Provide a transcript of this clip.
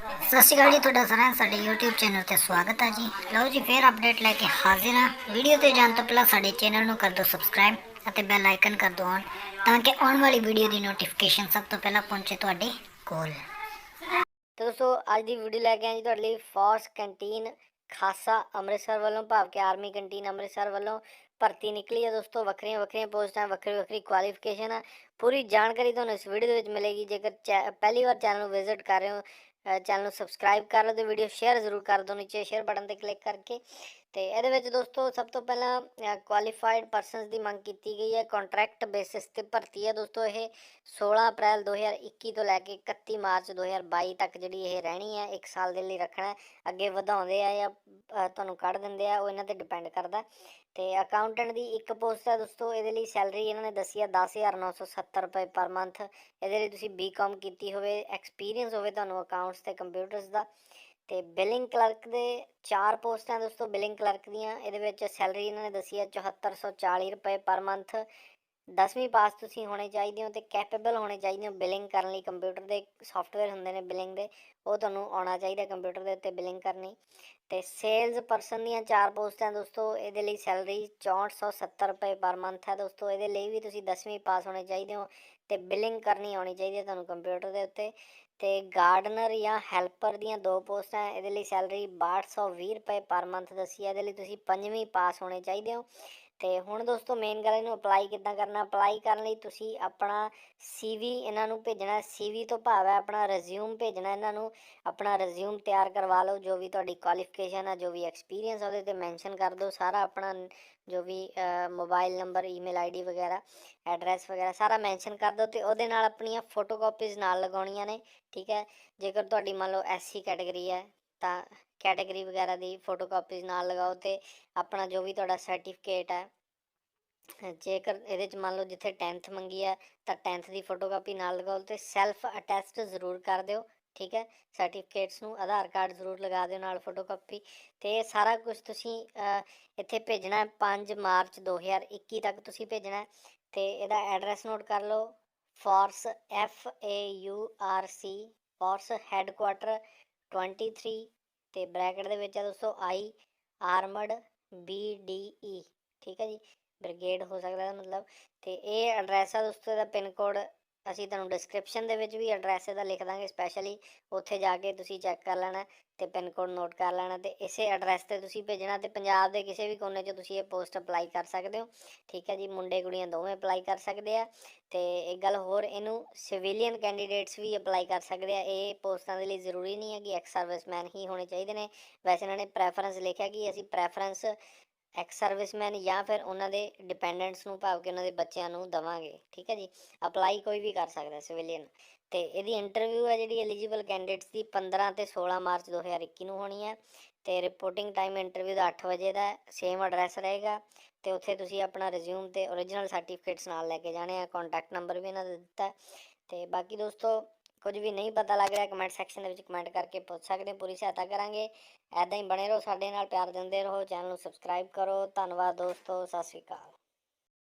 सत श्रीकाल जी, तुहाडा सारिਆਂ ਸਾਡੇ YouTube ਚੈਨਲ ਤੇ ਸਵਾਗਤ ਹੈ ਜੀ। ਲਓ ਜੀ, ਫੇਰ ਅਪਡੇਟ ਲੈ ਕੇ ਹਾਜ਼ਰ ਹਾਂ। ਵੀਡੀਓ ਤੇ ਜਾਣ ਤੋਂ ਪਹਿਲਾਂ ਸਾਡੇ ਚੈਨਲ ਨੂੰ ਕਰ ਦਿਓ ਸਬਸਕ੍ਰਾਈਬ ਅਤੇ ਬੈਲ ਆਈਕਨ ਕਰ ਦਿਓ ਔਨ, ਤਾਂ ਕਿ ਆਉਣ ਵਾਲੀ ਵੀਡੀਓ ਦੀ ਨੋਟੀਫਿਕੇਸ਼ਨ ਸਭ ਤੋਂ ਪਹਿਲਾਂ ਪਹੁੰਚੇ ਤੁਹਾਡੇ ਕੋਲ। तो दोस्तों अज की वीडियो लैके आए जी तुहाडे लई फॉर्स कैंटीन खासा अमृतसर वालों, भाव के आर्मी कैंटीन अमृतसर वालों भर्ती निकली है दोस्तों। वक्रिया वक्रिया पोस्टां, वक्री वक्री क्वालिफिकेशन है। पूरी जानकारी तुहानूं इस वीडियो दे विच मिलेगी। जेकर पहली बार चैनल विजिट कर रहे हो, चैनल सबसक्राइब कर लो तो वीडियो शेयर जरूर कर दो नीचे शेयर बटन पर क्लिक करके। तो ये दोस्तों सब तो पहला क्वालीफाइड परसनस की मंग की गई है। कॉन्ट्रैक्ट बेसिस से भर्ती है दोस्तों। ये 16 अप्रैल 2021 तो लैके 31 मार्च 2022 तक जी ये रहनी है। 1 साल के लिए रखना है। अगे वधाउंदे आ या तुहानूं कढ़ दिंदे आ, वो इन्हां ते डिपेंड करदा। तो अकाउंटेंट की एक पोस्ट है दोस्तों। ये सैलरी इन्होंने दसी है 10,970 रुपए पर मंथ। ये तुसीं BCom की होवे, एक्सपीरियंस होवे तुहानूं अकाउंट्स ते कंप्यूटर्स का। तो बिलिंग क्लर्क के 4 पोस्ट हैं दोस्तों। बिलिंग क्लर्क दियाँ ये सैलरी इन्होंने दसी है 7440 रुपए पर मंथ। 10वीं पास तुसीं होने चाहिए हो, तो कैपेबल होने चाहिए हो बिलिंग करने लई। कंप्यूटर के सॉफ्टवेयर होंदे ने बिलिंग के, वो तुहानूं आउणा चाहिए कंप्यूटर के उत्ते बिलिंग करनी। तो सेल्स परसन दियाँ 4 पोस्ट हैं दोस्तों। ये सैलरी 6470 रुपए पर मंथ है दोस्तों। ये भी तुसीं 10वीं पास होने चाहिए हो, तो बिलिंग करनी आनी चाहिए तुहानूं कंप्यूटर के उत्ते। तो गार्डनर या हैल्पर दियाँ 2 पोस्ट हैं। ये सैलरी 6220 रुपए पर मंथ दसी है। ये तुसीं 5वीं पास होने चाहिए हो। तो हुण दोस्तों मेन गल इनू अपलाई किद्दां करना। अपलाई करने लई तुसीं अपना CV इन्हां नूं भेजना। CV तो भाव है अपना रिज्यूम भेजना इन्हां नूं। अपना रिज्यूम तैयार करवा लो, जो भी तुहाडी क्वालिफिकेशन है, जो भी एक्सपीरियंस है, उहदे ते मैंशन कर दो सारा अपना, जो भी मोबाइल नंबर, ईमेल ID वगैरह, एड्रैस वगैरह सारा मैंशन कर दो। तो उहदे नाल अपनियां फोटोकॉपीज़ नाल लगाउणियां ने, ठीक है। जेकर तुहाडी मान लो SC कैटेगरी है तो कैटेगरी वगैरह की फोटोकॉपीज़ नाल लगाओ। तो अपना जो भी तुहाडा सर्टिफिकेट है, जेकर ये मान लो जिथे 10th मंगी है तो 10th की फोटोकॉपी नाल लगाओ। तो सैल्फ अटैस्ट जरूर कर दो, ठीक है। सर्टिफिकेट्स नूं आधार कार्ड जरूर लगा दो नाल फोटोकॉपी। तो ये सारा कुछ तुसीं इत्थे भेजना है। 5 मार्च 2021 तक तुसीं भेजना है। तो इहदा एड्रैस नोट कर लो। फॉर्स FAURC फॉर्स हैडकुआटर 23 तो ब्रैकेट दे विच है दोस्तों I आर्मड BDE, ठीक है जी, ब्रिगेड हो सकता है मतलब। तो ये एड्रैस है दोस्तों। इसका पिन कोड असीं तुहानूं डिस्क्रिप्शन दे विच भी एड्रैस इहदा लिख दांगे स्पैशली, उत्थे जाके तुसीं चैक कर लेना तो पिन कोड नोट कर लेना। तो इसे एड्रैस ते तुसीं भेजना। तो पंजाब के किसी भी कोने 'च तुसीं ये पोस्ट अपलाई कर सकते हो, ठीक है जी। मुंडे कुड़ियां दोवें अपलाई कर सकते हैं। तो एक गल होर, इनू सिविलियन कैंडीडेट्स भी अपलाई कर सकते हैं। ये पोस्टां दे लई जरूरी नहीं है कि एक्स सर्विसमैन ही होने चाहिए ने। वैसे इन्होंने प्रैफरेंस लिखा कि असीं प्रैफरेंस एक्स सर्विसमैन या फिर उन्होंने डिपेंडेंट्स नूं, भाव के उन्होंने बच्चों नूं देवांगे, ठीक है जी। अपलाई कोई भी कर सकता है सिविलियन। तो यदि इंटरव्यू है जी एलीजिबल कैंडीडेट्स की 15 तो 16 मार्च 2021 होनी है। तो रिपोर्टिंग टाइम इंटरव्यू का 8 बजे का सेम एड्रैस रहेगा। तो उत्थे तुसीं अपना रिज्यूम तो ओरिजिनल सर्टिफिकेट्स नाल लैके जाने। कॉन्टैक्ट नंबर भी इन्हां दा दित्ता है। तो बाकी दोस्तों कुछ भी नहीं पता लग रहा कमेंट सैक्शन में कमेंट करके पूछ सकते हैं, पूरी सहायता करांगे। ऐदां ही बने रहो साडे नाल, प्यार दिंदे रहो, चैनल नूं सबसक्राइब करो। धन्नवाद दोस्तों, सत श्री अकाल।